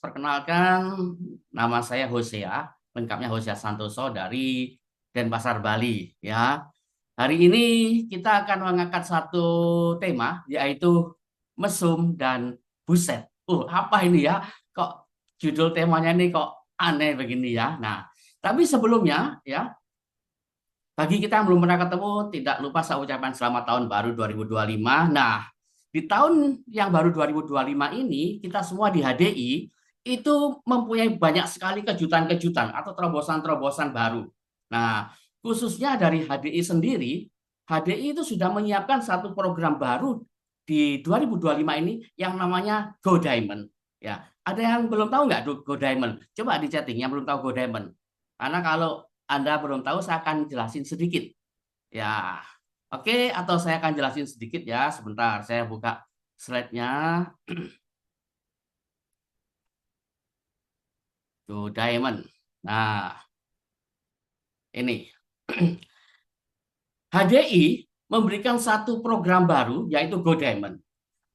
Perkenalkan, nama saya Hosea, lengkapnya Hosea Santoso dari Denpasar, Bali. Ya, hari ini kita akan mengangkat satu tema, yaitu mesum dan buset. Apa ini ya? Kok judul temanya ini kok aneh begini ya? Nah, tapi sebelumnya ya, bagi kita yang belum pernah ketemu, tidak lupa saya ucapkan selamat tahun baru 2025. Nah, di tahun yang baru 2025 ini, kita semua di HDI itu mempunyai banyak sekali kejutan-kejutan atau terobosan-terobosan baru. Nah, khususnya dari HDI sendiri, HDI itu sudah menyiapkan satu program baru di 2025 ini yang namanya Go Diamond. Ya, ada yang belum tahu nggak Go Diamond? Coba di chatting yang belum tahu Go Diamond. Karena kalau anda belum tahu, saya akan jelasin sedikit. Ya, oke, atau saya akan jelasin sedikit ya. Sebentar, saya buka slide-nya. Tuh, Diamond. Nah, ini. HDI memberikan satu program baru, yaitu Go Diamond.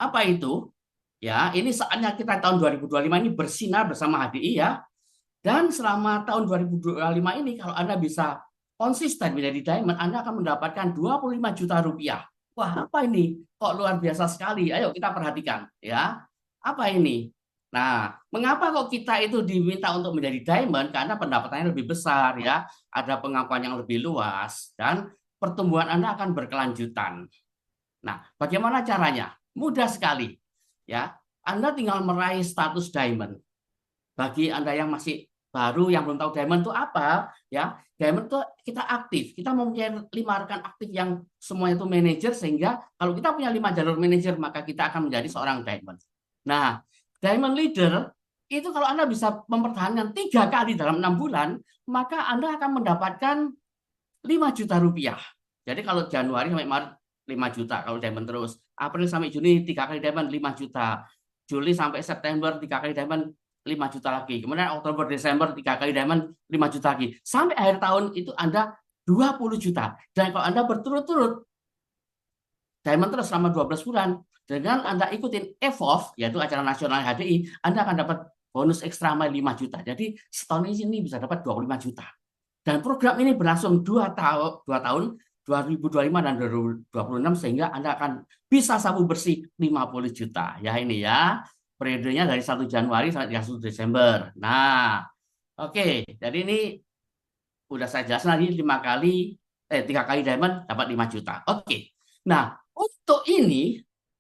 Apa itu? Ya, ini saatnya kita tahun 2025 ini bersinar bersama HDI ya. Dan selama tahun 2025 ini, kalau Anda bisa konsisten menjadi diamond, Anda akan mendapatkan 25 juta rupiah. Wah, apa ini? Kok luar biasa sekali? Ayo kita perhatikan ya. Apa ini? Nah, mengapa kok kita itu diminta untuk menjadi diamond? Karena pendapatannya lebih besar ya, ada pengakuan yang lebih luas dan pertumbuhan Anda akan berkelanjutan. Nah, bagaimana caranya? Mudah sekali ya. Anda tinggal meraih status diamond. Bagi Anda yang masih baru yang belum tahu diamond itu apa ya, diamond itu kita aktif, kita mempunyai 5 rekan aktif yang semuanya itu manajer, sehingga kalau kita punya 5 jalur manajer maka kita akan menjadi seorang diamond. Nah, diamond leader itu kalau Anda bisa mempertahankan 3 kali dalam 6 bulan, maka Anda akan mendapatkan 5 juta rupiah. Jadi kalau Januari sampai Maret 5 juta kalau diamond terus, April sampai Juni 3 kali diamond 5 juta, Juli sampai September 3 kali diamond 5 juta lagi. Kemudian Oktober, Desember 3 kali diamond 5 juta lagi. Sampai akhir tahun itu Anda 20 juta. Dan kalau Anda berturut-turut diamond terus selama 12 bulan, dengan Anda ikutin EVOV, yaitu acara nasional HDI, Anda akan dapat bonus ekstra 5 juta. Jadi setahun ini bisa dapat 25 juta. Dan program ini berlangsung 2 tahun, 2025 dan 2026, sehingga Anda akan bisa sabu bersih 50 juta. Ya ini ya, periodenya dari 1 Januari sampai 31 Desember. Nah, oke, jadi ini udah saya jelaskan tadi 3 kali diamond dapat 5 juta. Oke. Nah, untuk ini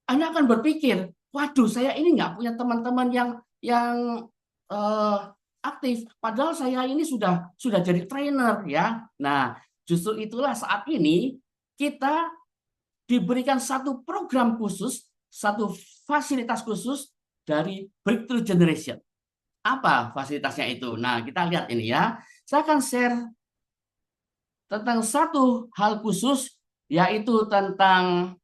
Anda akan berpikir, waduh, saya ini nggak punya teman-teman yang eh, aktif. Padahal saya ini sudah jadi trainer ya. Nah, justru itulah saat ini kita diberikan satu program khusus, satu fasilitas khusus dari Breakthrough Generation. Apa fasilitasnya itu? Nah, kita lihat ini ya. Saya akan share tentang satu hal khusus, yaitu tentang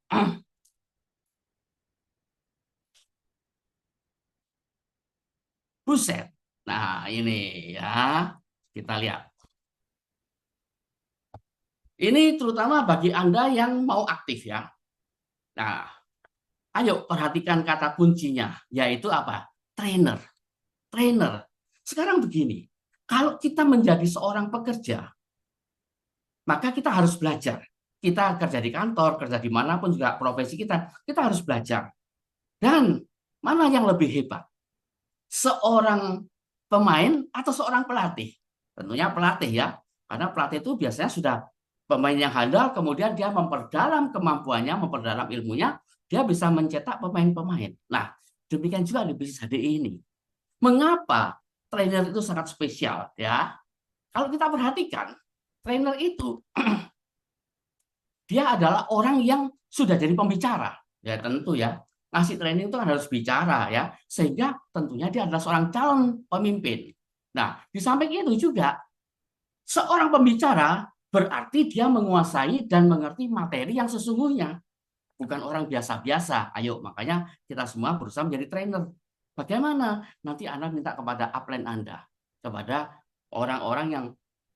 buset. Nah, ini ya, kita lihat. Ini terutama bagi Anda yang mau aktif ya. Nah, ayo perhatikan kata kuncinya, yaitu apa? Trainer. Trainer. Sekarang begini, kalau kita menjadi seorang pekerja, maka kita harus belajar. Kita kerja di kantor, kerja di manapun juga profesi kita harus belajar. Dan mana yang lebih hebat? Seorang pemain atau seorang pelatih? Tentunya pelatih ya, karena pelatih itu biasanya sudah pemain yang handal, kemudian dia memperdalam kemampuannya, memperdalam ilmunya, dia bisa mencetak pemain-pemain. Nah, demikian juga di bisnis HDI ini. Mengapa trainer itu sangat spesial ya? Kalau kita perhatikan, trainer itu dia adalah orang yang sudah jadi pembicara. Ya tentu ya, ngasih training itu kan harus bicara ya, sehingga tentunya dia adalah seorang calon pemimpin. Nah, di samping itu juga seorang pembicara berarti dia menguasai dan mengerti materi yang sesungguhnya, bukan orang biasa-biasa. Ayo, makanya kita semua berusaha menjadi trainer. Bagaimana? Nanti Anda minta kepada upline Anda, kepada orang-orang yang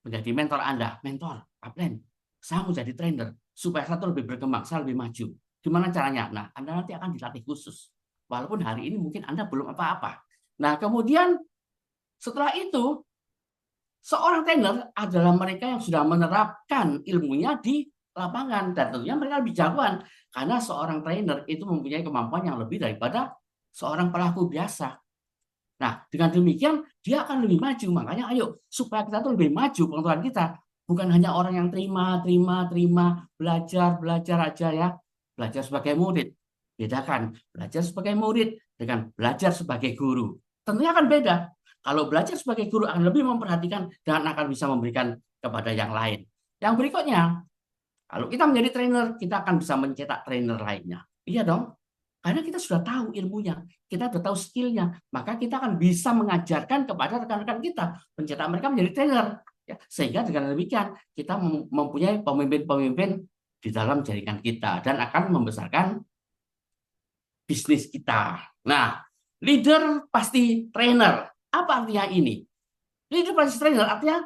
menjadi mentor Anda. Mentor, upline, saya mau jadi trainer supaya saya lebih berkembang, saya lebih maju. Gimana caranya? Nah, Anda nanti akan dilatih khusus. Walaupun hari ini mungkin Anda belum apa-apa. Nah, kemudian setelah itu, seorang trainer adalah mereka yang sudah menerapkan ilmunya di lapangan. Dan tentunya mereka lebih jagoan. Karena seorang trainer itu mempunyai kemampuan yang lebih daripada seorang pelaku biasa. Nah, dengan demikian dia akan lebih maju. Makanya ayo, supaya kita tuh lebih maju pengetahuan kita. Bukan hanya orang yang terima, belajar aja ya. Belajar sebagai murid. Bedakan belajar sebagai murid dengan belajar sebagai guru. Tentunya akan beda. Kalau belajar sebagai guru akan lebih memperhatikan dan akan bisa memberikan kepada yang lain. Yang berikutnya, kalau kita menjadi trainer, kita akan bisa mencetak trainer lainnya. Iya dong. Karena kita sudah tahu ilmunya, kita sudah tahu skillnya, maka kita akan bisa mengajarkan kepada rekan-rekan kita, mencetak mereka menjadi trainer. Ya, sehingga dengan demikian kita mempunyai pemimpin-pemimpin di dalam jaringan kita dan akan membesarkan bisnis kita. Nah, leader pasti trainer. Apa artinya ini? Leader pasti trainer artinya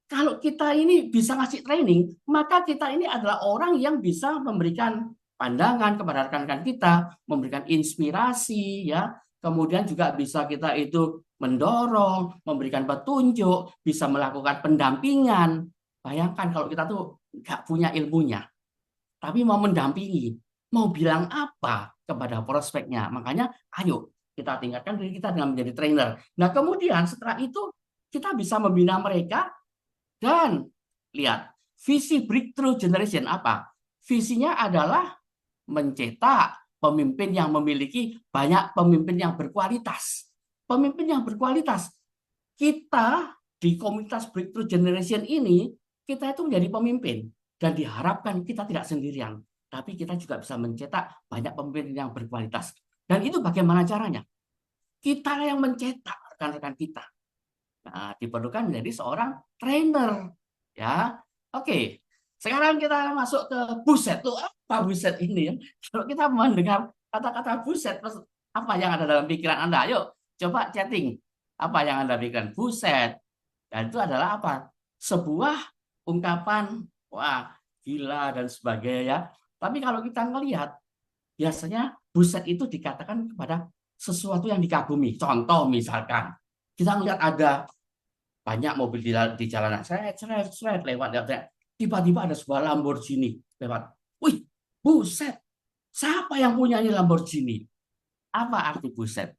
kalau kita ini bisa ngasih training, maka kita ini adalah orang yang bisa memberikan pandangan kepada rekan-rekan kita, memberikan inspirasi, ya. Kemudian juga bisa kita itu mendorong, memberikan petunjuk, bisa melakukan pendampingan. Bayangkan kalau kita tuh nggak punya ilmunya, tapi mau mendampingi, mau bilang apa kepada prospeknya. Makanya, ayo kita tingkatkan diri kita dengan menjadi trainer. Nah, kemudian setelah itu kita bisa membina mereka dan lihat, visi Breakthrough Generation apa? Visinya adalah mencetak pemimpin yang memiliki banyak pemimpin yang berkualitas. Pemimpin yang berkualitas. Kita di komunitas Breakthrough Generation ini, kita itu menjadi pemimpin. Dan diharapkan kita tidak sendirian. Tapi kita juga bisa mencetak banyak pemimpin yang berkualitas. Dan itu bagaimana caranya? Kita yang mencetak rekan-rekan kita. Nah, diperlukan menjadi seorang trainer. Ya, oke. Sekarang kita masuk ke buset. Tuh apa buset ini ya? Kalau kita mendengar kata-kata buset, apa yang ada dalam pikiran Anda? Ayo, coba chatting. Apa yang Anda pikirkan? Buset. Dan itu adalah apa? Sebuah ungkapan, wah, gila dan sebagainya. Tapi kalau kita melihat, biasanya buset itu dikatakan kepada sesuatu yang dikagumi. Contoh misalkan, kita melihat ada banyak mobil di jalanan, seret lewat, tiba-tiba ada sebuah Lamborghini lewat. Wih, buset, siapa yang punya ini Lamborghini? Apa arti buset?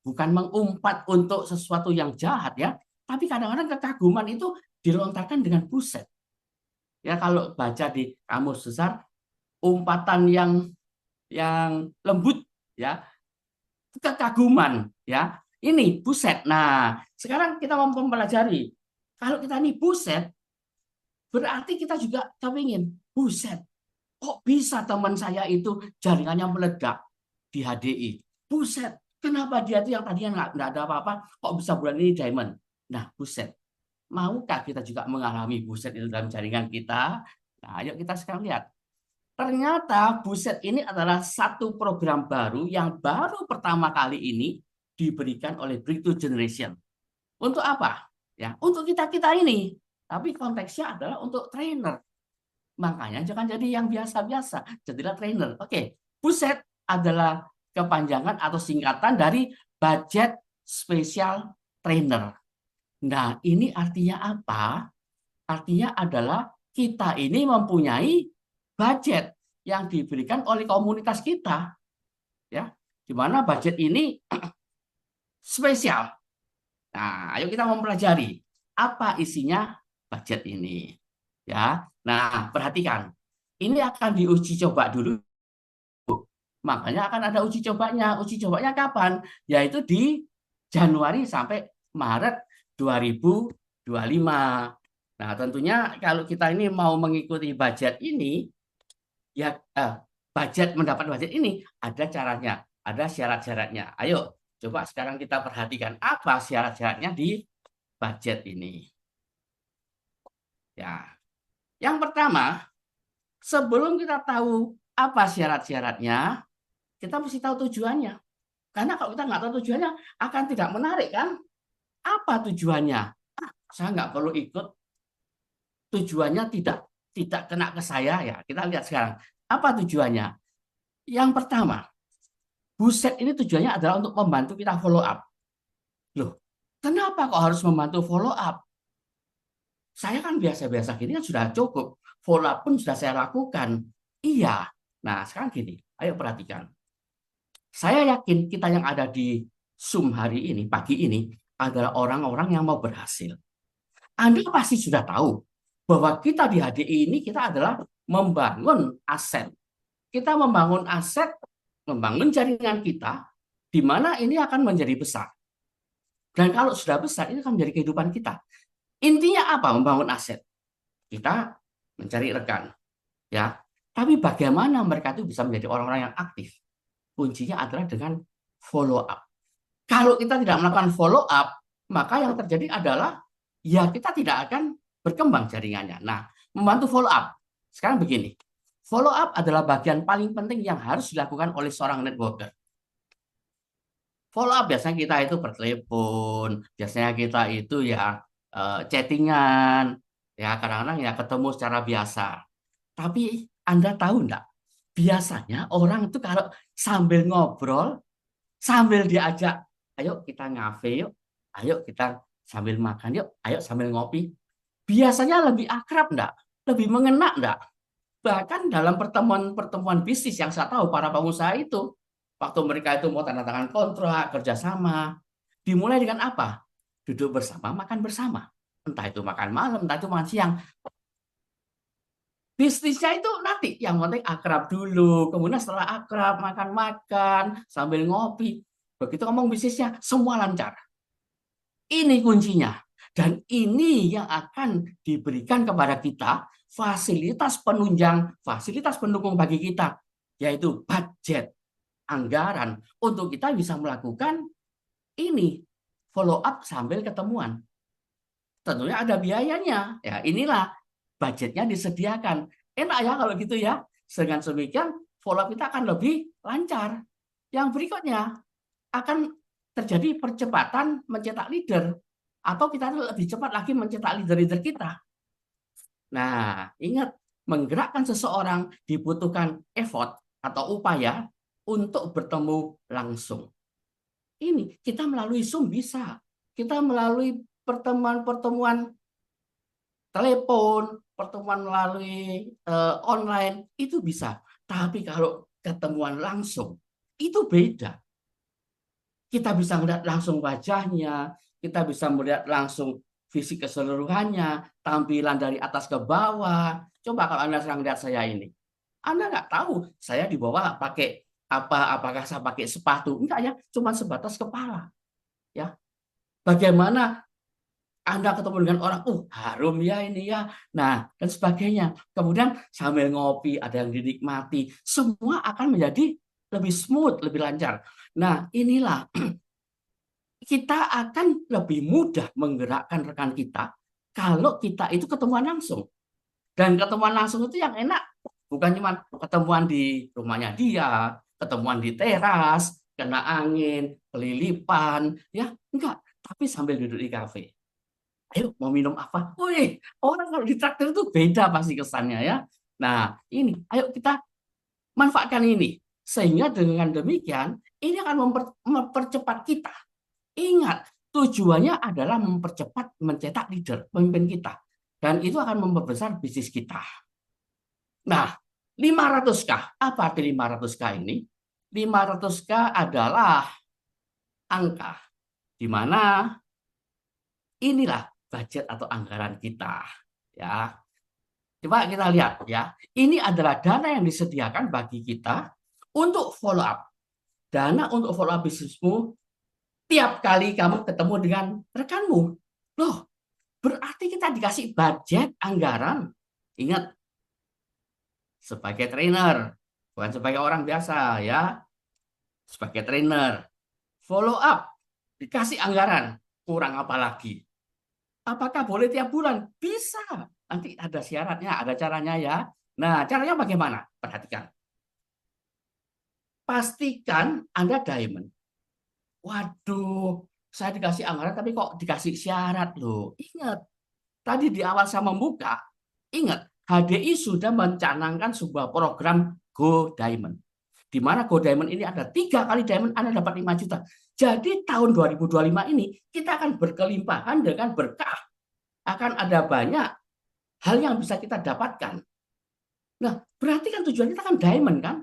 Bukan mengumpat untuk sesuatu yang jahat ya, tapi kadang-kadang kekaguman itu dilontarkan dengan buset. Ya, kalau baca di kamus besar, umpatan yang lembut ya, kekaguman ya. Ini buset. Nah, sekarang kita mau mempelajari. Kalau kita ini buset, berarti kita juga kepingin. Buset, kok bisa teman saya itu jaringannya meledak di HDI? Buset, kenapa dia itu yang tadinya nggak ada apa-apa, kok bisa bulan ini diamond? Nah, buset. Maukah kita juga mengalami buset itu dalam jaringan kita? Nah, ayo kita sekarang lihat. Ternyata buset ini adalah satu program baru yang baru pertama kali ini diberikan oleh Breakthrough Generation. Untuk apa? Ya, untuk kita-kita ini. Tapi konteksnya adalah untuk trainer. Makanya jangan jadi yang biasa-biasa, jadilah trainer. Oke, buset adalah kepanjangan atau singkatan dari budget special trainer. Nah, ini artinya apa? Artinya adalah kita ini mempunyai budget yang diberikan oleh komunitas kita, ya, di mana budget ini spesial. Nah, ayo kita mempelajari apa isinya budget ini, ya. Nah, perhatikan, ini akan diuji coba dulu. Makanya akan ada uji cobanya. Uji cobanya kapan? Yaitu di Januari sampai Maret 2025. Nah, tentunya kalau kita ini mau mengikuti budget ini, ya mendapat budget ini ada caranya, ada syarat-syaratnya. Ayo, coba sekarang kita perhatikan apa syarat-syaratnya di budget ini. Ya, yang pertama, sebelum kita tahu apa syarat-syaratnya, kita mesti tahu tujuannya. Karena kalau kita nggak tahu tujuannya, akan tidak menarik kan? Apa tujuannya? Saya nggak perlu ikut. Tujuannya tidak kena ke saya ya. Kita lihat sekarang. Apa tujuannya? Yang pertama, buset ini tujuannya adalah untuk membantu kita follow up. Loh, kenapa kok harus membantu follow up? Saya kan biasa-biasa gini kan sudah cukup. Follow up pun sudah saya lakukan. Iya. Nah, sekarang gini, ayo perhatikan. Saya yakin kita yang ada di Zoom hari ini, pagi ini, adalah orang-orang yang mau berhasil. Anda pasti sudah tahu bahwa kita di HDI ini kita adalah membangun aset. Kita membangun aset, membangun jaringan kita, di mana ini akan menjadi besar. Dan kalau sudah besar, ini akan menjadi kehidupan kita. Intinya apa? Membangun aset. Kita mencari rekan, ya. Tapi bagaimana mereka itu bisa menjadi orang-orang yang aktif? Kuncinya adalah dengan follow up. Kalau kita tidak melakukan follow up, maka yang terjadi adalah ya kita tidak akan berkembang jaringannya. Nah, membantu follow up. Sekarang begini, follow up adalah bagian paling penting yang harus dilakukan oleh seorang networker. Follow up biasanya kita itu bertelepon, biasanya kita itu ya chattingan, ya kadang-kadang ya ketemu secara biasa. Tapi Anda tahu enggak? Biasanya orang itu kalau sambil ngobrol, sambil diajak, ayo kita ngafe yuk, ayo kita sambil makan yuk, ayo sambil ngopi. Biasanya lebih akrab enggak? Lebih mengena enggak? Bahkan dalam pertemuan-pertemuan bisnis yang saya tahu para pengusaha itu, waktu mereka itu mau tanda tangan kontrak, kerjasama, dimulai dengan apa? Duduk bersama, makan bersama. Entah itu makan malam, entah itu makan siang. Bisnisnya itu nanti yang penting akrab dulu, kemudian setelah akrab makan-makan sambil ngopi, begitu ngomong bisnisnya semua lancar. Ini kuncinya, dan ini yang akan diberikan kepada kita fasilitas penunjang, fasilitas pendukung bagi kita, yaitu budget, anggaran untuk kita bisa melakukan ini follow up sambil ketemuan. Tentunya ada biayanya, ya inilah budgetnya disediakan. Enak ya kalau gitu ya. Dengan demikian follow up kita akan lebih lancar. Yang berikutnya akan terjadi percepatan mencetak leader atau kita lebih cepat lagi mencetak leader-leader kita. Nah, ingat menggerakkan seseorang dibutuhkan effort atau upaya untuk bertemu langsung. Ini kita melalui Zoom bisa. Kita melalui pertemuan-pertemuan telepon, pertemuan melalui online, itu bisa. Tapi kalau ketemuan langsung, itu beda. Kita bisa melihat langsung wajahnya, kita bisa melihat langsung fisik keseluruhannya, tampilan dari atas ke bawah. Coba kalau Anda sedang lihat saya ini. Anda nggak tahu saya di bawah pakai apa, apakah saya pakai sepatu. Enggak ya, cuma sebatas kepala. Ya, bagaimana Anda ketemu dengan orang, harum ya ini ya. Nah, dan sebagainya. Kemudian sambil ngopi, ada yang dinikmati. Semua akan menjadi lebih smooth, lebih lancar. Nah, inilah kita akan lebih mudah menggerakkan rekan kita kalau kita itu ketemuan langsung. Dan ketemuan langsung itu yang enak bukan cuma ketemuan di rumahnya dia, ketemuan di teras, kena angin, kelilipan, ya enggak. Tapi sambil duduk di kafe. Ayo mau minum apa? Wih, orang kalau di traktir itu beda pasti kesannya ya. Nah, ini ayo kita manfaatkan ini. Sehingga dengan demikian ini akan mempercepat kita. Ingat, tujuannya adalah mempercepat mencetak leader, pemimpin kita. Dan itu akan memperbesar bisnis kita. Nah, 500K. Apa arti 500K ini? 500K adalah angka di mana inilah budget atau anggaran kita. Ya, coba kita lihat ya. Ini adalah dana yang disediakan bagi kita untuk follow up. Dana untuk follow up bisnismu tiap kali kamu ketemu dengan rekanmu. Loh, berarti kita dikasih budget anggaran. Ingat, sebagai trainer, bukan sebagai orang biasa ya. Sebagai trainer, follow up, dikasih anggaran, kurang apa lagi? Apakah boleh tiap bulan? Bisa. Nanti ada syaratnya, ada caranya ya. Nah, caranya bagaimana? Perhatikan. Pastikan Anda diamond. Waduh, saya dikasih anggaran tapi kok dikasih syarat loh. Ingat, tadi di awal saya membuka, ingat, HDI sudah mencanangkan sebuah program Go Diamond. Di mana Go Diamond ini ada 3 kali diamond Anda dapat 5 juta. Jadi tahun 2025 ini kita akan berkelimpahan dengan berkah. Akan ada banyak hal yang bisa kita dapatkan. Nah, berarti kan tujuan kita kan diamond kan?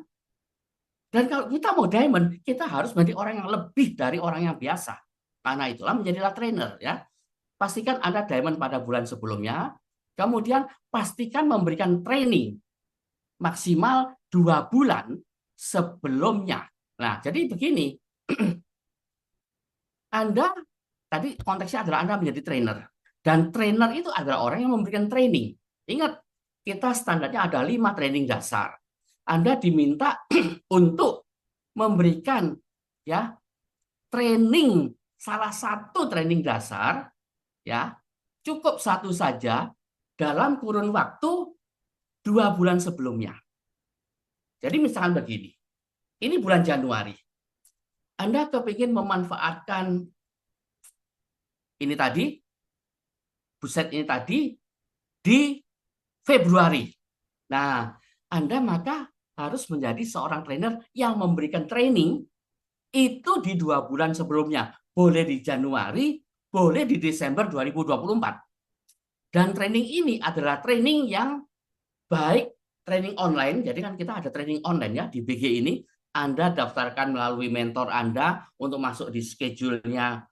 Dan kalau kita mau diamond, kita harus menjadi orang yang lebih dari orang yang biasa. Karena itulah menjadilah trainer ya. Pastikan Anda diamond pada bulan sebelumnya. Kemudian pastikan memberikan training maksimal 2 bulan sebelumnya. Nah, jadi begini, Anda tadi konteksnya adalah Anda menjadi trainer. Dan trainer itu adalah orang yang memberikan training. Ingat, kita standarnya ada 5 training dasar. Anda diminta untuk memberikan ya training, salah satu training dasar ya, cukup satu saja dalam kurun waktu 2 bulan sebelumnya. Jadi misalkan begini, ini bulan Januari, Anda kepingin memanfaatkan ini tadi, buset ini tadi di Februari. Nah, Anda maka harus menjadi seorang trainer yang memberikan training itu di 2 bulan sebelumnya. Boleh di Januari, boleh di Desember 2024. Dan training ini adalah training yang baik, training online. Jadi kan kita ada training online ya di BG ini. Anda daftarkan melalui mentor Anda untuk masuk di schedule-nya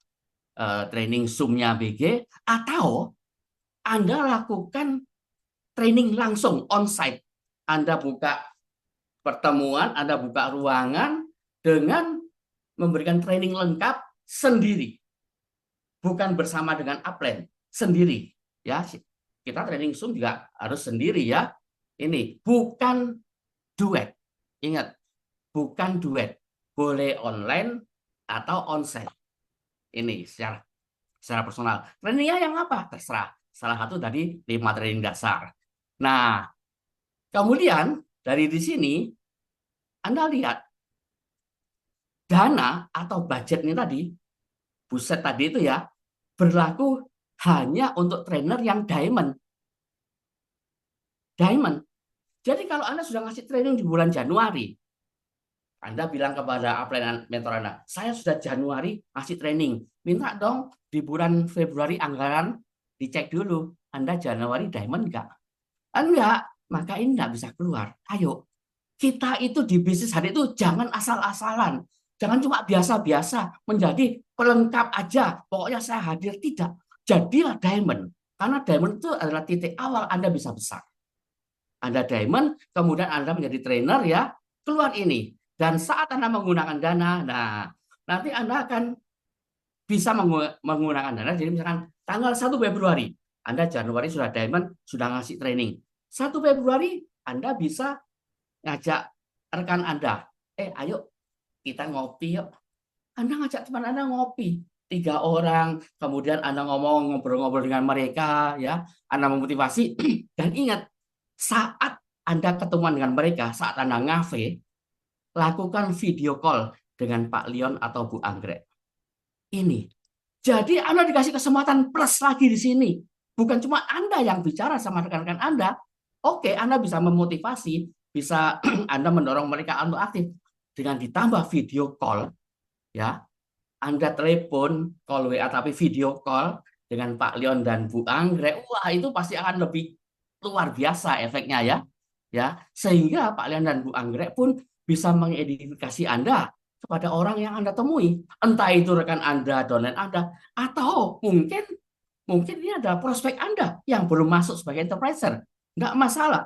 training Zoom-nya BG, atau Anda lakukan training langsung on-site. Anda buka pertemuan, Anda buka ruangan dengan memberikan training lengkap sendiri. Bukan bersama dengan upline, sendiri. Ya, kita training Zoom juga harus sendiri ya. Ini bukan duet. Ingat, bukan duet. Boleh online atau onsite. Ini secara personal. Trainingnya yang apa? Terserah. Salah satu tadi 5 training dasar. Nah, kemudian dari di sini Anda lihat dana atau budgetnya tadi, buset tadi itu ya, berlaku hanya untuk trainer yang diamond. Diamond. Jadi kalau Anda sudah ngasih training di bulan Januari, Anda bilang kepada upline mentor Anda, saya sudah Januari ngasih training. Minta dong di bulan Februari anggaran dicek dulu. Anda Januari diamond enggak? Enggak, maka ini enggak bisa keluar. Ayo, kita itu di bisnis hari itu jangan asal-asalan. Jangan cuma biasa-biasa menjadi pelengkap aja. Pokoknya saya hadir, tidak. Jadilah diamond. Karena diamond itu adalah titik awal Anda bisa besar. Anda diamond, kemudian Anda menjadi trainer ya, keluar ini. Dan saat Anda menggunakan dana, nah nanti Anda akan bisa menggunakan dana. Jadi misalkan tanggal 1 Februari, Anda Januari sudah diamond, sudah ngasih training. 1 Februari Anda bisa ngajak rekan Anda, ayo kita ngopi yuk. Anda ngajak teman Anda ngopi. 3 orang, kemudian Anda ngomong, ngobrol-ngobrol dengan mereka, ya, Anda memotivasi. Dan ingat, saat Anda ketemuan dengan mereka, saat Anda ngafe, lakukan video call dengan Pak Leon atau Bu Anggrek. Ini. Jadi Anda dikasih kesempatan plus lagi di sini. Bukan cuma Anda yang bicara sama rekan-rekan Anda. Oke, Anda bisa memotivasi, bisa Anda mendorong mereka untuk aktif dengan ditambah video call, ya. Anda telepon, call WA tapi video call dengan Pak Leon dan Bu Anggrek. Wah, itu pasti akan lebih luar biasa efeknya ya. Ya, sehingga Pak Leon dan Bu Anggrek pun bisa mengidentifikasi Anda kepada orang yang Anda temui. Entah itu rekan Anda, downline Anda, atau mungkin ini adalah prospek Anda yang belum masuk sebagai enterpriser. Nggak masalah.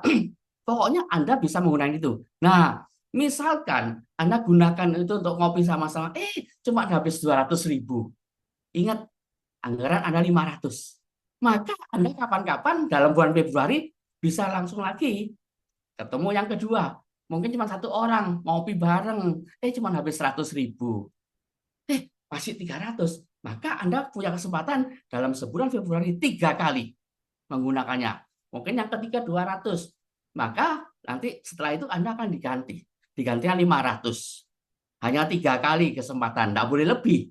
Pokoknya Anda bisa menggunakan itu. Nah, misalkan Anda gunakan itu untuk ngopi sama-sama, cuma habis 200.000. Ingat, anggaran Anda 500. Maka Anda kapan-kapan dalam bulan Februari bisa langsung lagi ketemu yang kedua. Mungkin cuma 1 orang, ngopi bareng, cuma habis 100.000. Masih 300. Maka Anda punya kesempatan dalam sebulan Februari 3 kali menggunakannya. Mungkin yang ketiga 200. Maka nanti setelah itu Anda akan digantinya 500. Hanya 3 kali kesempatan, tidak boleh lebih.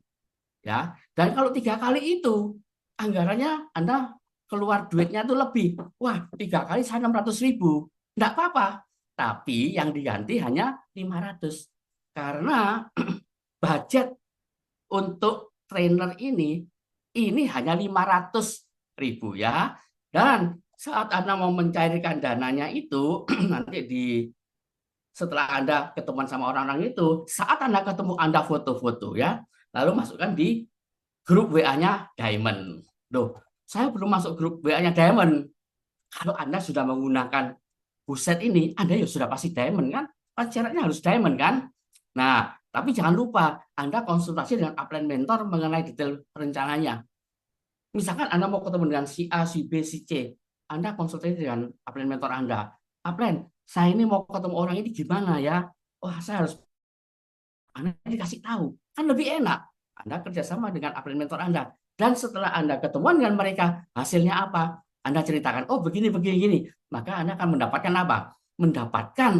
Ya. Dan kalau 3 kali itu anggarannya Anda keluar duitnya itu lebih. Wah, 3 kali saya 600.000. Tidak apa-apa. Tapi yang diganti hanya 500. Karena budget untuk trainer ini hanya 500.000 ya. Dan saat Anda mau mencairkan dananya itu nanti setelah Anda ketemuan sama orang-orang itu, saat Anda ketemu Anda foto-foto ya, lalu masukkan di grup WA-nya Diamond. Loh, saya belum masuk grup WA-nya Diamond. Kalau Anda sudah menggunakan buset ini, Anda ya sudah pasti Diamond kan? Kan syaratnya harus Diamond kan? Nah, tapi jangan lupa Anda konsultasi dengan upline mentor mengenai detail rencananya. Misalkan Anda mau ketemu dengan si A, si B, si C, Anda konsultasi dengan upline mentor Anda. Upline, saya ini mau ketemu orang ini gimana ya? Wah, saya harus Anda dikasih tahu. Kan lebih enak. Anda kerjasama dengan upline mentor Anda. Dan setelah Anda ketemuan dengan mereka, hasilnya apa? Anda ceritakan, oh begini, begini, begini. Maka Anda akan mendapatkan apa? Mendapatkan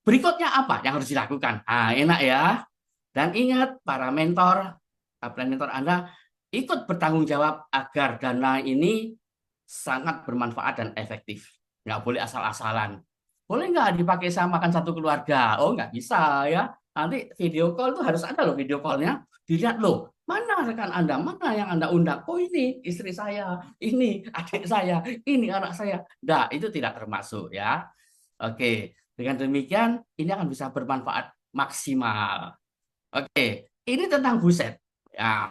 berikutnya apa yang harus dilakukan. Ah, enak ya. Dan ingat, para mentor, upline mentor Anda ikut bertanggung jawab agar dana ini sangat bermanfaat dan efektif. Nggak boleh asal-asalan. Boleh nggak dipakai sama makan satu keluarga? Oh, nggak bisa ya. Nanti video call tuh harus ada loh video callnya. Dilihat loh, mana rekan Anda, mana yang Anda undang. Oh ini istri saya, ini adik saya, ini anak saya. Nah, itu tidak termasuk ya. Oke, dengan demikian ini akan bisa bermanfaat maksimal. Oke, ini tentang buset. Ya,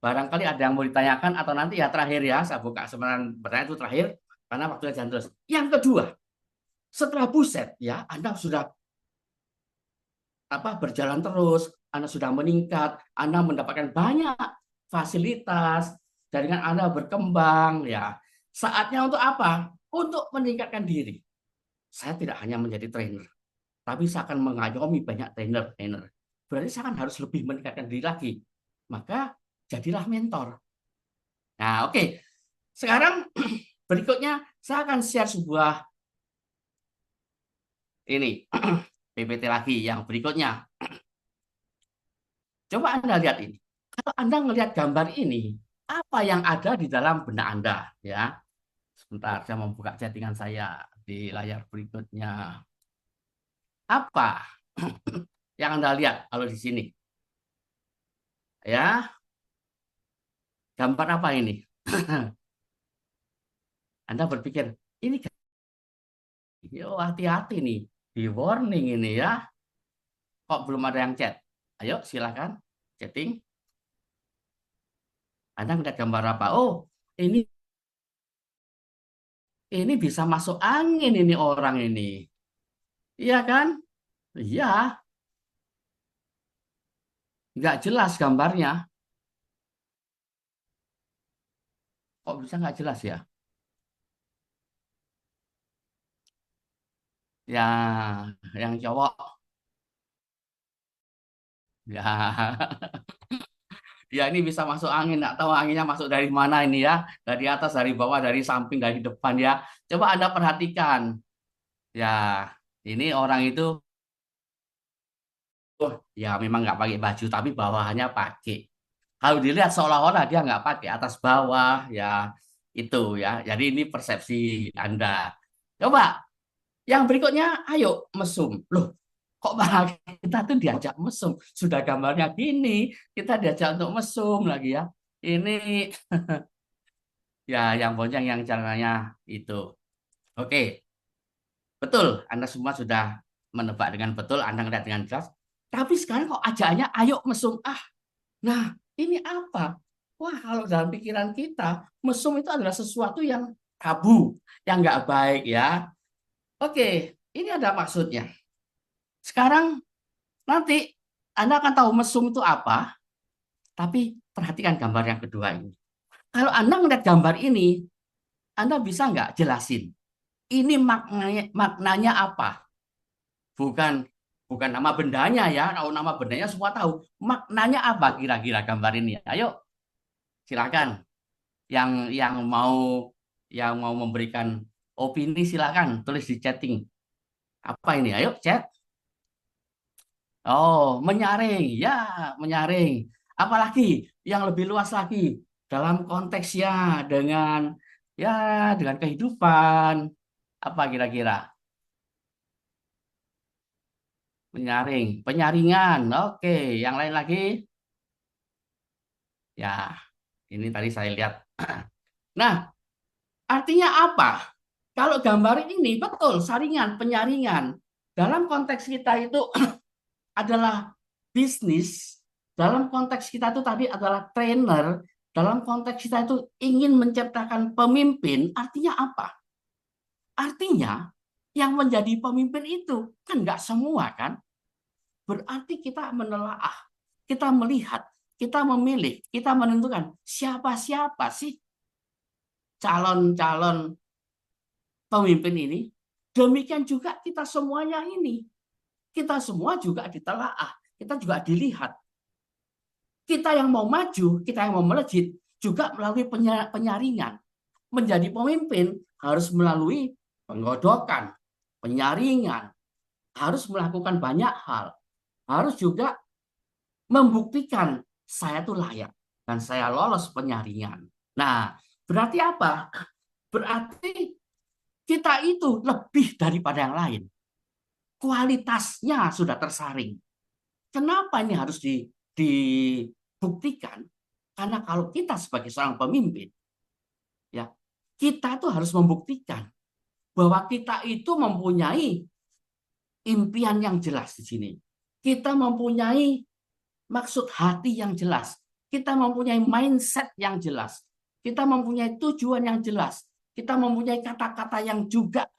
barangkali ada yang mau ditanyakan atau nanti ya terakhir ya, saya buka kesempatan bertanya itu terakhir karena waktunya jangan terus. Yang kedua, setelah buset ya, Anda sudah berjalan terus, Anda sudah meningkat, Anda mendapatkan banyak fasilitas, jaringan Anda berkembang ya. Saatnya untuk apa? Untuk meningkatkan diri. Saya tidak hanya menjadi trainer, tapi saya akan mengayomi banyak trainer-trainer. Berarti saya akan harus lebih meningkatkan diri lagi. Maka jadilah mentor. Nah, oke. Sekarang berikutnya saya akan share sebuah ini PPT lagi yang berikutnya. Coba Anda lihat ini. Kalau Anda melihat gambar ini, apa yang ada di dalam benak Anda? Ya, sebentar saya membuka chattingan saya di layar berikutnya. Apa yang Anda lihat kalau di sini? Ya, gambar apa ini? Anda berpikir, ini yo hati-hati nih, di warning ini ya. Kok belum ada yang chat? Ayo silakan chatting. Anda melihat gambar apa? Oh, ini bisa masuk angin ini orang ini. Iya kan? Iya, nggak jelas gambarnya. Kok bisa nggak jelas ya? Ya, yang cowok. Ya, ya ini bisa masuk angin. Nggak tahu anginnya masuk dari mana ini ya. Dari atas, dari bawah, dari samping, dari depan ya. Coba Anda perhatikan. Ya, ini orang itu, oh, ya memang nggak pakai baju, tapi bawahannya pakai. Kalau dilihat seolah-olah dia nggak pakai atas bawah, ya itu ya. Jadi ini persepsi Anda. Coba yang berikutnya, ayo mesum. Loh, kok malah kita tuh diajak mesum? Sudah gambarnya gini, kita diajak untuk mesum lagi ya. Ini ya yang bonceng yang caranya itu. Oke, betul. Anda semua sudah menebak dengan betul, Anda melihat dengan jelas. Tapi sekarang kok ajakannya ayo mesum. Ah, nah, ini apa? Wah, kalau dalam pikiran kita, mesum itu adalah sesuatu yang tabu, yang nggak baik ya. Oke, ini ada maksudnya. Sekarang nanti Anda akan tahu mesum itu apa, tapi perhatikan gambar yang kedua ini. Kalau Anda melihat gambar ini, Anda bisa nggak jelasin? Ini maknanya apa? Bukan bukan nama bendanya ya. Kalau nama bendanya semua tahu. Maknanya apa kira-kira gambar ini? Ayo, silakan. Yang mau memberikan opini silakan tulis di chatting. Apa ini? Ayo chat. Oh, menyaring. Ya, menyaring. Apalagi yang lebih luas lagi dalam konteksnya dengan ya dengan kehidupan. Apa kira-kira? Menyaring, penyaringan. Oke, yang lain lagi. Ya, ini tadi saya lihat. Nah, artinya apa? Kalau gambar ini betul saringan, penyaringan. Dalam konteks kita itu adalah bisnis, dalam konteks kita itu tadi adalah trainer, dalam konteks kita itu ingin menciptakan pemimpin, artinya apa? Artinya yang menjadi pemimpin itu kan nggak semua kan? Berarti kita menelaah, kita melihat, kita memilih, kita menentukan siapa-siapa sih calon-calon pemimpin ini. Demikian juga kita semuanya ini. Kita semua juga ditelaah, kita juga dilihat. Kita yang mau maju, kita yang mau melejit, juga melalui penyaringan. Menjadi pemimpin harus melalui penggodokan, penyaringan, harus melakukan banyak hal. Harus juga membuktikan saya tuh layak dan saya lolos penyaringan. Nah, berarti apa? Berarti kita itu lebih daripada yang lain. Kualitasnya sudah tersaring. Kenapa ini harus dibuktikan? Karena kalau kita sebagai seorang pemimpin, ya kita tuh harus membuktikan bahwa kita itu mempunyai impian yang jelas di sini. Kita mempunyai maksud hati yang jelas. Kita mempunyai mindset yang jelas. Kita mempunyai tujuan yang jelas. Kita mempunyai kata-kata yang juga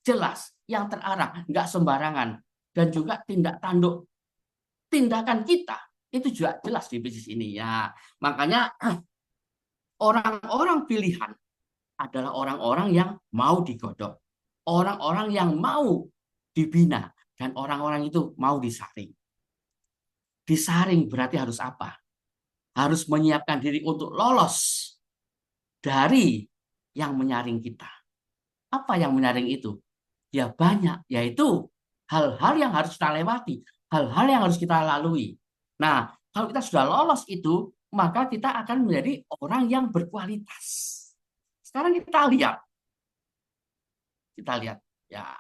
jelas, yang terarah, nggak sembarangan. Dan juga tindak tanduk tindakan kita itu juga jelas di bisnis ini ya. Makanya orang-orang pilihan adalah orang-orang yang mau digodok, orang-orang yang mau dibina, dan orang-orang itu mau disaring. Disaring berarti harus apa? Harus menyiapkan diri untuk lolos dari yang menyaring kita. Apa yang menyaring itu? Ya banyak, yaitu hal-hal yang harus kita lewati, hal-hal yang harus kita lalui. Nah, kalau kita sudah lolos itu, maka kita akan menjadi orang yang berkualitas. Sekarang kita lihat, ya,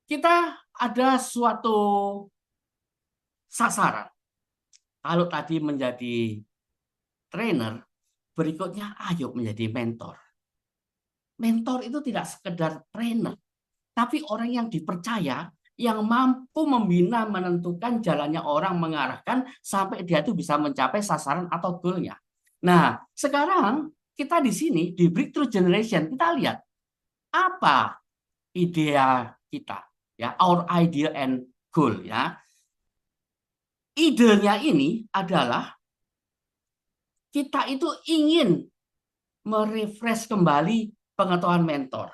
kita ada suatu sasaran. Kalau tadi menjadi trainer, berikutnya ayo menjadi mentor. Mentor itu tidak sekedar trainer, tapi orang yang dipercaya, yang mampu membina, menentukan jalannya orang, mengarahkan sampai dia itu bisa mencapai sasaran atau goalnya. Nah, sekarang kita di sini di Breakthrough Generation kita lihat apa idea kita, ya, our idea and goal, ya. Idenya ini adalah kita itu ingin merefresh kembali pengetahuan mentor.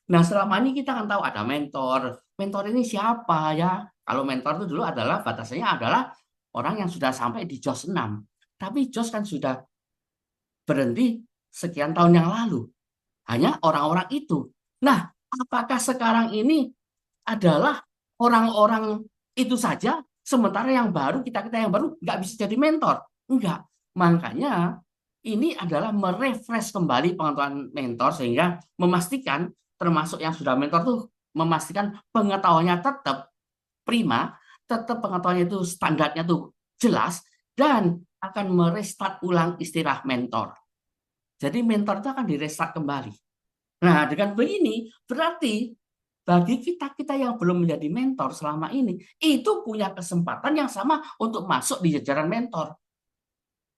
Nah, selama ini kita kan tahu ada mentor. Mentor ini siapa ya? Kalau mentor itu dulu adalah batasannya adalah orang yang sudah sampai di JOS 6. Tapi JOS kan sudah berhenti sekian tahun yang lalu. Hanya orang-orang itu. Nah, apakah sekarang ini adalah orang-orang itu saja, sementara yang baru, kita-kita yang baru nggak bisa jadi mentor? Enggak. Makanya ini adalah merefresh kembali pengetahuan mentor sehingga memastikan termasuk yang sudah mentor tuh memastikan pengetahuannya tetap prima, tetap pengetahuannya itu standarnya tuh jelas dan akan merestart ulang istilah mentor. Jadi mentor itu akan direstart kembali. Nah, dengan begini berarti bagi kita-kita yang belum menjadi mentor selama ini, itu punya kesempatan yang sama untuk masuk di jajaran mentor.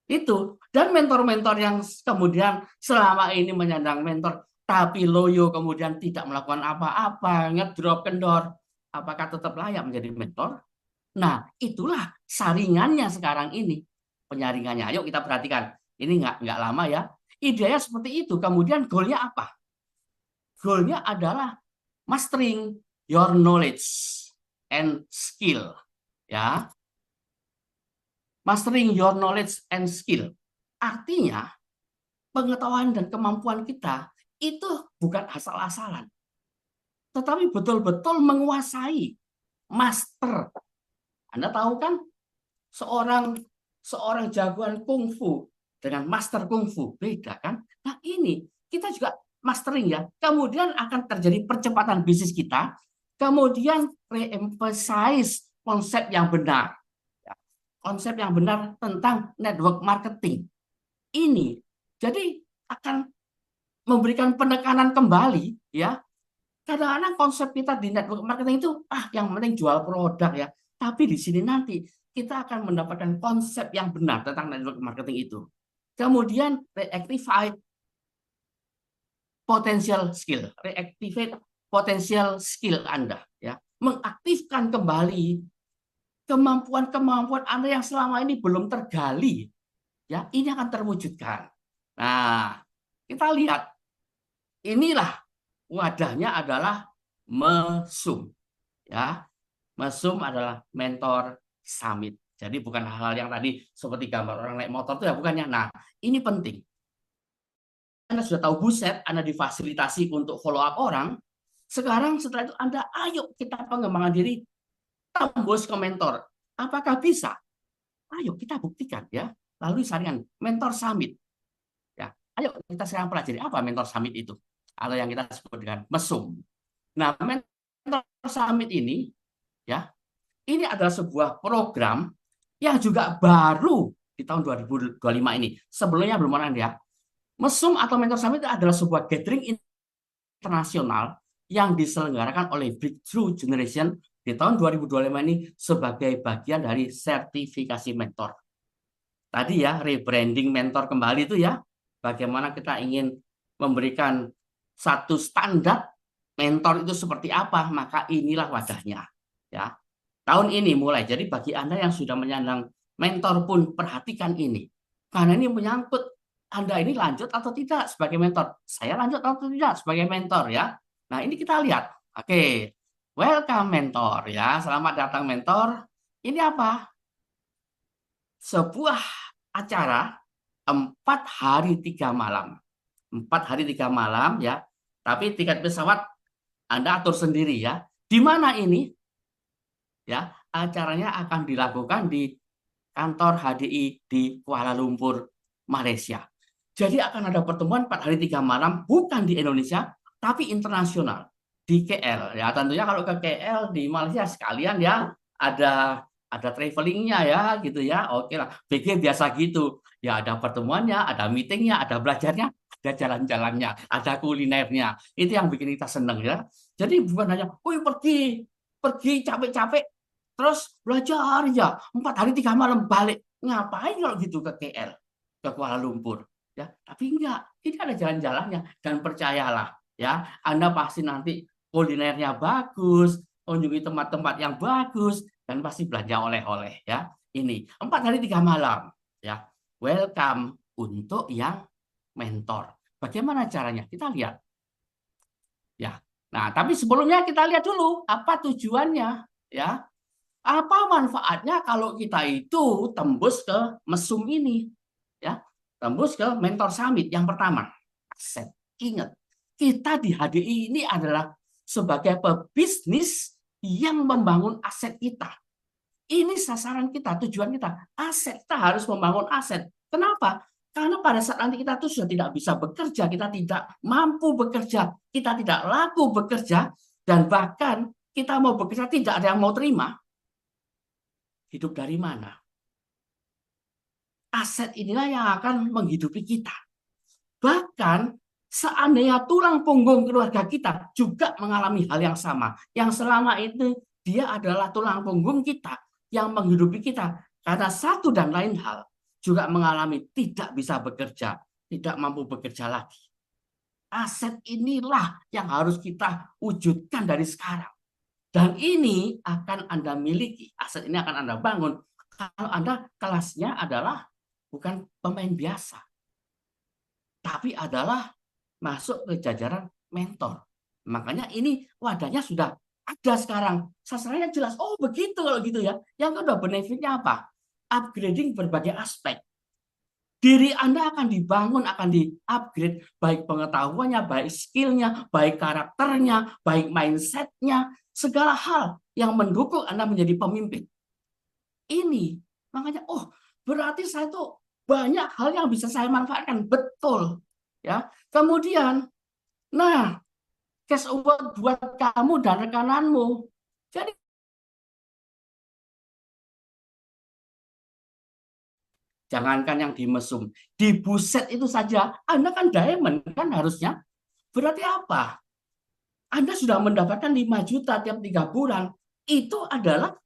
Itu. Dan mentor-mentor yang kemudian selama ini menyandang mentor, tapi loyo kemudian tidak melakukan apa-apa, ngedrop kendor, apakah tetap layak menjadi mentor? Nah, itulah saringannya sekarang ini. Penyaringannya. Ayo kita perhatikan. Ini nggak lama ya. Idenya seperti itu. Kemudian goalnya apa? Goalnya adalah mastering your knowledge and skill. Ya, mastering your knowledge and skill. Artinya, pengetahuan dan kemampuan kita itu bukan asal-asalan, tetapi betul-betul menguasai, master. Anda tahu kan, seorang seorang jagoan kungfu dengan master kungfu beda kan? Nah, ini kita juga mastering ya. Kemudian akan terjadi percepatan bisnis kita, kemudian re-emphasize konsep yang benar. konsep yang benar tentang network marketing ini. Jadi akan memberikan penekanan kembali ya. Kadang-kadang konsep kita di network marketing itu yang penting jual produk ya. Tapi di sini nanti kita akan mendapatkan konsep yang benar tentang network marketing itu. Kemudian reactivate potential skill, reactivate potential skill Anda ya. Mengaktifkan kembali kemampuan-kemampuan Anda yang selama ini belum tergali ya, ini akan terwujudkan. Nah, kita lihat inilah wadahnya adalah Mesum ya. Mesum adalah mentor summit. Jadi bukan hal-hal yang tadi seperti gambar orang naik motor itu ya, bukannya. Nah, ini penting. Anda sudah tahu buset, Anda difasilitasi untuk follow up orang. Sekarang setelah itu Anda ayo kita pengembangan diri, tembus ke mentor. Apakah bisa? Ayo kita buktikan ya. Lalu saringan mentor summit. Ya, ayo kita sekarang pelajari apa mentor summit itu. Atau yang kita sebut dengan mesum. Nah, mentor summit ini ya, ini adalah sebuah program yang juga baru di tahun 2025 ini. Sebelumnya belum ada ya. Mesum atau mentor summit adalah sebuah gathering internasional yang diselenggarakan oleh Breakthrough Generation di tahun 2025 ini sebagai bagian dari sertifikasi mentor. Tadi ya, rebranding mentor kembali itu ya, bagaimana kita ingin memberikan satu standar mentor itu seperti apa, maka inilah wadahnya. Ya, tahun ini mulai. Jadi bagi Anda yang sudah menyandang mentor pun perhatikan ini. Karena ini menyangkut Anda ini lanjut atau tidak sebagai mentor. Saya lanjut atau tidak sebagai mentor ya. Nah, ini kita lihat. Oke. Welcome mentor ya. Selamat datang mentor. Ini apa? Sebuah acara 4 hari 3 malam. 4 hari 3 malam ya. Tapi tiket pesawat Anda atur sendiri ya. Di mana ini? Ya, acaranya akan dilakukan di kantor HDI di Kuala Lumpur, Malaysia. Jadi akan ada pertemuan 4 hari 3 malam bukan di Indonesia tapi internasional di KL. Ya tentunya kalau ke KL di Malaysia sekalian ya ada travelingnya ya gitu ya. Oke lah, BG biasa gitu. Ya ada pertemuannya, ada meetingnya, ada belajarnya, ada jalan-jalannya, ada kulinernya. Itu yang bikin kita seneng ya. Jadi bukan hanya, wih pergi capek-capek terus belajar ya 4 hari 3 malam balik. Ngapain kalau gitu ke KL, ke Kuala Lumpur? Ya, tapi enggak. Ini ada jalan-jalannya dan percayalah ya, Anda pasti nanti kulinernya bagus, kunjungi tempat-tempat yang bagus dan pasti belanja oleh-oleh ya. Ini 4 hari 3 malam ya. Welcome untuk yang mentor. Bagaimana caranya? Kita lihat ya. Nah, tapi sebelumnya kita lihat dulu apa tujuannya ya. Apa manfaatnya kalau kita itu tembus ke mesum ini? Ya, tembus ke mentor summit yang pertama. Aset. Ingat, kita di HDI ini adalah sebagai pebisnis yang membangun aset kita. Ini sasaran kita, tujuan kita. Aset, kita harus membangun aset. Kenapa? Karena pada saat nanti kita tuh sudah tidak bisa bekerja, kita tidak mampu bekerja, kita tidak laku bekerja, dan bahkan kita mau bekerja tidak ada yang mau terima. Hidup dari mana? Aset inilah yang akan menghidupi kita. Bahkan seandainya tulang punggung keluarga kita juga mengalami hal yang sama, yang selama itu dia adalah tulang punggung kita yang menghidupi kita, karena satu dan lain hal juga mengalami tidak bisa bekerja, tidak mampu bekerja lagi. Aset inilah yang harus kita wujudkan dari sekarang. Dan ini akan Anda miliki, aset ini akan Anda bangun kalau Anda kelasnya adalah bukan pemain biasa, tapi adalah masuk ke jajaran mentor. Makanya ini wadahnya sudah ada sekarang. Sasarannya jelas. Oh begitu kalau gitu ya. Yang kedua benefitnya apa? Upgrading berbagai aspek. Diri Anda akan dibangun, akan di-upgrade, baik pengetahuannya, baik skillnya, baik karakternya, baik mindsetnya, segala hal yang mendukung Anda menjadi pemimpin. Ini, makanya, oh berarti saya tuh banyak hal yang bisa saya manfaatkan, betul. Ya, kemudian, nah, cash award buat kamu dan rekananmu. Jadi Jangankan yang di mesum, di buset itu saja Anda kan diamond kan harusnya. Berarti apa? Anda sudah mendapatkan 5 juta tiap 3 bulan. Itu adalah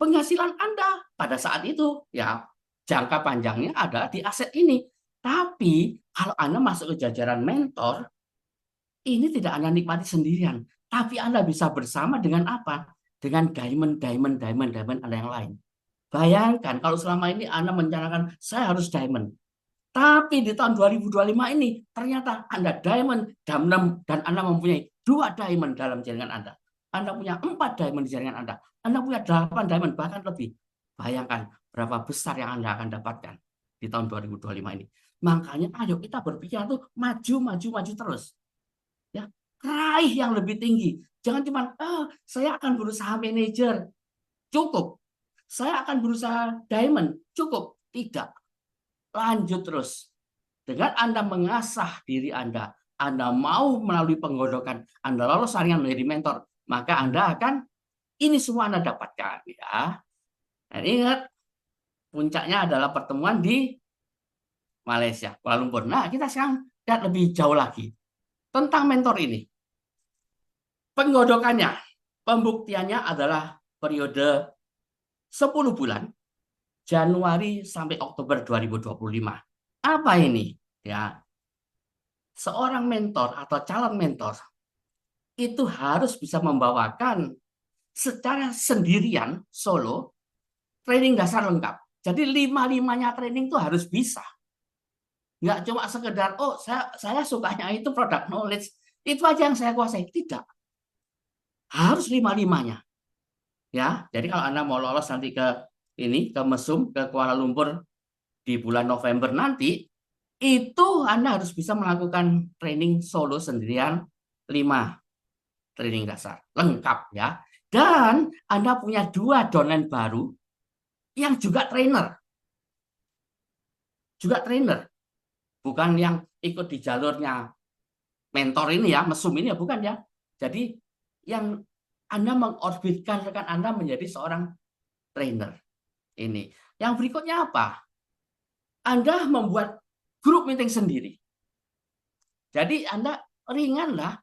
penghasilan Anda pada saat itu. Ya, jangka panjangnya ada di aset ini. Tapi kalau Anda masuk ke jajaran mentor, ini tidak Anda nikmati sendirian. Tapi Anda bisa bersama dengan apa? Dengan diamond, diamond, diamond, diamond Anda yang lain. Bayangkan kalau selama ini Anda merencanakan saya harus diamond. Tapi di tahun 2025 ini ternyata Anda diamond dan Anda mempunyai 2 diamond dalam jaringan Anda. Anda punya 4 diamond di jaringan Anda. Anda punya 8 diamond bahkan lebih. Bayangkan berapa besar yang Anda akan dapatkan di tahun 2025 ini. Makanya ayo kita berpikir tuh maju, maju, maju terus. Ya, raih yang lebih tinggi. Jangan cuma, saya akan berusaha manajer. Cukup. Saya akan berusaha diamond. Cukup. Tidak. Lanjut terus. Dengan Anda mengasah diri Anda mau melalui penggodokan, Anda lolos saringan menjadi mentor, maka Anda akan ini semua Anda dapatkan. Ya. Dan ingat, puncaknya adalah pertemuan di Malaysia, Kuala Lumpur. Nah, kita sekarang lihat lebih jauh lagi tentang mentor ini. Penggodokannya, pembuktiannya adalah periode 10 bulan, Januari sampai Oktober 2025. Apa ini? Ya, seorang mentor atau calon mentor itu harus bisa membawakan secara sendirian solo training dasar lengkap. Jadi lima-limanya training itu harus bisa. Nggak cuma sekedar, oh saya sukanya itu product knowledge, itu aja yang saya kuasai. Tidak. Harus lima-limanya. Ya, jadi kalau Anda mau lolos nanti ke Mesum, ke Kuala Lumpur di bulan November nanti, itu Anda harus bisa melakukan training solo sendirian 5 training dasar lengkap ya. Dan Anda punya 2 downline baru yang juga trainer, bukan yang ikut di jalurnya mentor ini ya, mesum ini ya, bukan ya. Jadi yang Anda mengorbitkan rekan Anda menjadi seorang trainer ini. Yang berikutnya apa? Anda membuat grup meeting sendiri. Jadi Anda ringanlah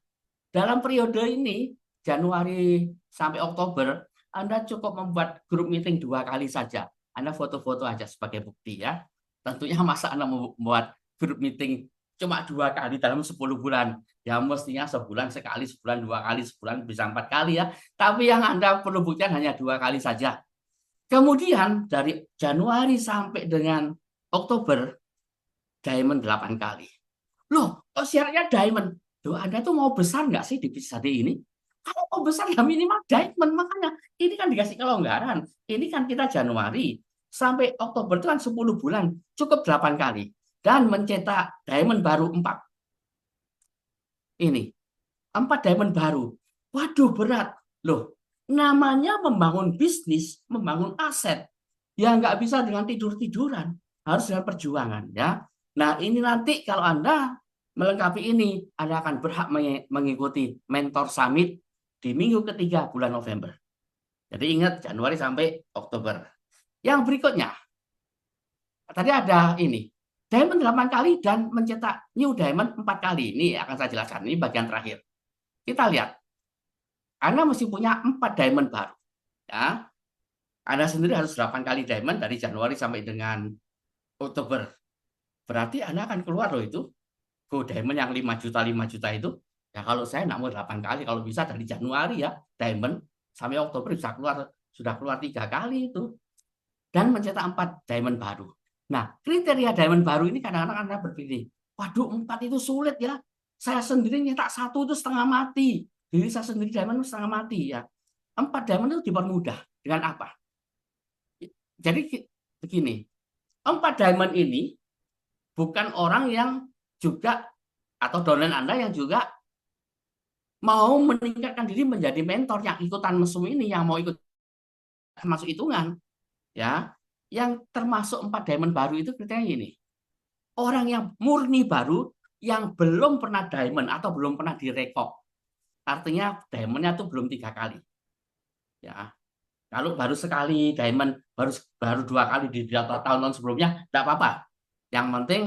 dalam periode ini Januari sampai Oktober, Anda cukup membuat grup meeting 2 kali saja. Anda foto-foto aja sebagai bukti ya. Tentunya masa Anda membuat grup meeting cuma 2 kali dalam 10 bulan. Ya mestinya sebulan sekali, sebulan 2 kali, sebulan bisa 4 kali ya. Tapi yang Anda perlu buktikan hanya 2 kali saja. Kemudian dari Januari sampai dengan Oktober, diamond 8 kali. Loh, kok syaratnya diamond? Loh, Anda tuh mau besar nggak sih di bisnis ini? Kalau mau besar ya minimal diamond. Makanya ini kan dikasih kelonggaran. Ini kan kita Januari sampai Oktober itu kan 10 bulan. Cukup 8 kali. Dan mencetak diamond baru 4. Ini. 4 diamond baru. Waduh, berat. Loh, namanya membangun bisnis, membangun aset. Ya nggak bisa dengan tidur-tiduran. Harus dengan perjuangan. Ya. Nah, ini nanti kalau Anda melengkapi ini, Anda akan berhak mengikuti Mentor Summit di minggu ketiga bulan November. Jadi ingat, Januari sampai Oktober. Yang berikutnya, tadi ada ini, diamond 8 kali dan mencetak new diamond 4 kali. Ini akan saya jelaskan, ini bagian terakhir. Kita lihat, Anda mesti punya 4 diamond baru. Ya. Anda sendiri harus 8 kali diamond dari Januari sampai dengan Oktober. Berarti Anda akan keluar loh itu. Go diamond yang 5 juta itu. Ya kalau saya nak mau 8 kali, kalau bisa dari Januari ya, diamond sampai Oktober bisa sudah keluar 3 kali itu. Dan mencetak 4 diamond baru. Nah, kriteria diamond baru ini kadang-kadang Anda berpikir, waduh 4 itu sulit ya. Saya sendiri nyetak 1 itu setengah mati. Diri saya sendiri diamond itu setengah mati ya. 4 diamond itu dipermudah. Dengan apa? Jadi begini, 4 diamond ini bukan orang yang juga atau downline Anda yang juga mau meningkatkan diri menjadi mentor yang ikutan mesum ini, yang mau ikut masuk hitungan ya. Yang termasuk 4 diamond baru itu kriteria ini. Orang yang murni baru yang belum pernah diamond atau belum pernah direkok. Artinya diamondnya itu belum 3 kali. Ya. Kalau baru sekali diamond, baru 2 kali di tahun-tahun sebelumnya, tidak apa-apa. Yang penting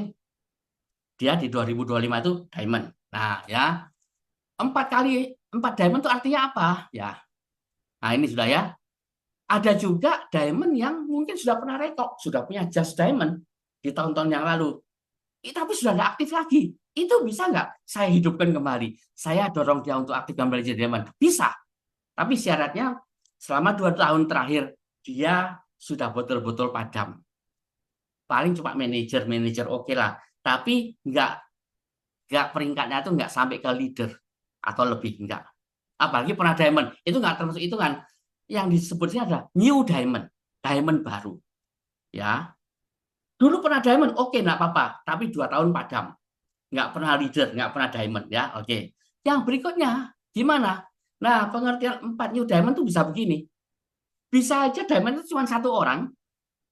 dia di 2025 itu diamond. Nah, ya, 4 diamond itu artinya apa? Ya, nah ini sudah ya. Ada juga diamond yang mungkin sudah pernah rekok, sudah punya just diamond di tahun-tahun yang lalu. Tapi sudah nggak aktif lagi. Itu bisa nggak saya hidupkan kembali? Saya dorong dia untuk aktif kembali jadi diamond. Bisa. Tapi syaratnya selama 2 tahun terakhir dia sudah betul-betul padam. Paling cuma manajer oke lah. Tapi nggak peringkatnya itu nggak sampai ke leader atau lebih enggak. Apalagi pernah diamond itu nggak termasuk itu kan. Yang disebutnya adalah new diamond, diamond baru. Ya, dulu pernah diamond, oke nggak apa-apa. Tapi 2 tahun padam, nggak pernah leader, nggak pernah diamond ya. Oke. Yang berikutnya gimana? Nah, pengertian 4 new diamond itu bisa begini. Bisa aja diamond itu cuma 1 orang,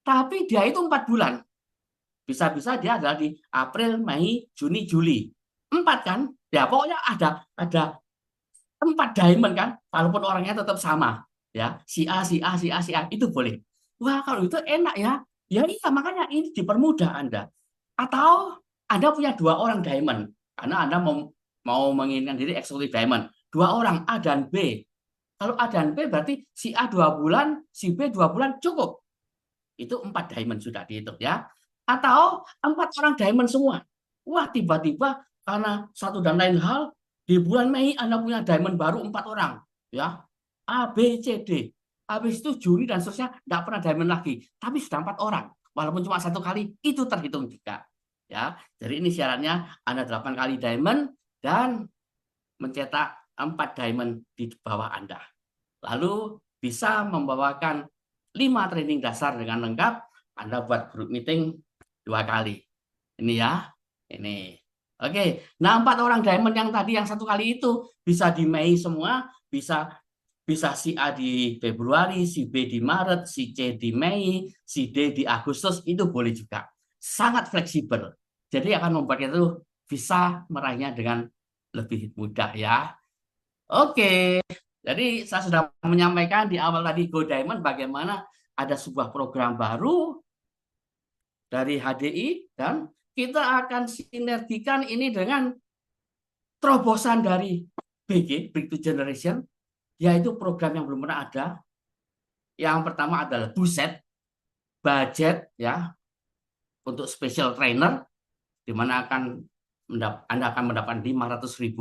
tapi dia itu 4 bulan. Bisa-bisa dia adalah di April, Mei, Juni, Juli. 4 kan? Ya pokoknya ada 4 diamond kan, walaupun orangnya tetap sama. Ya, si A, si A, si A, si A, itu boleh. Wah, kalau itu enak ya. Ya iya, makanya ini dipermudah Anda. Atau Anda punya 2 orang diamond, karena Anda mau menginginkan diri eksekutif diamond. 2 orang, A dan B. Kalau A dan B berarti si A 2 bulan, si B 2 bulan cukup. Itu 4 diamond sudah dihitung ya. Atau 4 orang diamond semua. Wah, tiba-tiba karena satu dan lain hal di bulan Mei Anda punya diamond baru 4 orang ya. A, B, C, D. Habis itu Juni dan seterusnya nggak pernah diamond lagi, tapi sudah 4 orang. Walaupun cuma 1 kali itu terhitung juga. Ya, jadi ini syaratnya Anda 8 kali diamond dan mencetak 4 diamond di bawah Anda. Lalu bisa membawakan 5 training dasar dengan lengkap. Anda buat grup meeting 2 kali. Ini ya. Ini. Oke. Nah, 4 orang diamond yang tadi yang 1 kali itu bisa di Mei semua, bisa bisa si A di Februari, si B di Maret, si C di Mei, si D di Agustus, itu boleh juga. Sangat fleksibel. Jadi akan membuat itu bisa meraihnya dengan lebih mudah ya. Oke. Jadi saya sudah menyampaikan di awal tadi Go Diamond bagaimana ada sebuah program baru dari HDI dan kita akan sinergikan ini dengan terobosan dari BG, Breakthrough Generation, yaitu program yang belum pernah ada. Yang pertama adalah budget ya untuk special trainer, di mana Anda akan mendapatkan 500.000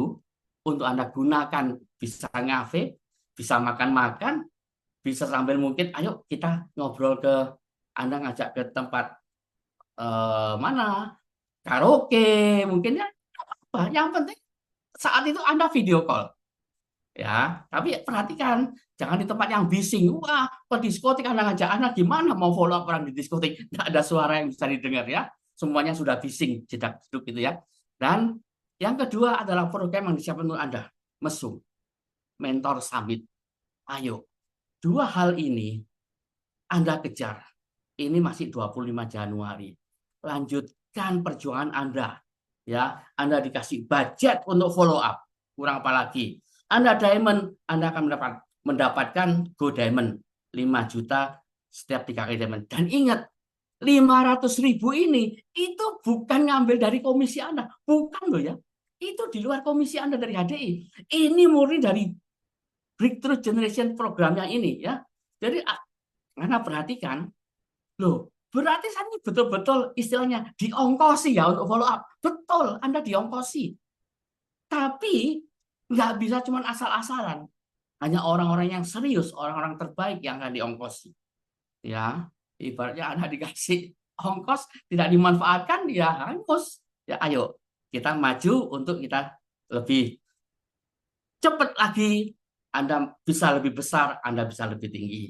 untuk Anda gunakan, bisa ngafe, bisa makan-makan, bisa sambil mungkin ayo kita ngobrol ke Anda ngajak ke tempat mana karaoke mungkin ya apa yang penting saat itu Anda video call ya, tapi perhatikan jangan di tempat yang bising. Wah, ke diskotik Anda ngajak Anda gimana mau follow up orang di diskotik, nggak ada suara yang bisa didengar ya, semuanya sudah bising jedak jeduk gitu ya. Dan yang kedua adalah program yang disiapkan untuk Anda, Mesum Mentor Summit. Ayo, 2 hal ini Anda kejar. Ini masih 25 Januari. Lanjutkan perjuangan Anda. Ya, Anda dikasih budget untuk follow up. Kurang apa lagi? Anda diamond, Anda akan mendapatkan Go Diamond 5 juta setiap 3 kali diamond. Dan ingat, 500.000 ini itu bukan ngambil dari komisi Anda, bukan loh ya. Itu di luar komisi Anda dari HDI. Ini murni dari Breakthrough Generation programnya ini ya. Jadi Anda perhatikan, loh, berarti saya ini betul-betul istilahnya diongkosi ya untuk follow up. Betul, Anda diongkosi. Tapi nggak bisa cuma asal-asalan. Hanya orang-orang yang serius, orang-orang terbaik yang akan diongkosi. Ya, ibaratnya Anda dikasih ongkos tidak dimanfaatkan, ya hangus. Ya, ayo kita maju untuk kita lebih cepat lagi. Anda bisa lebih besar, Anda bisa lebih tinggi.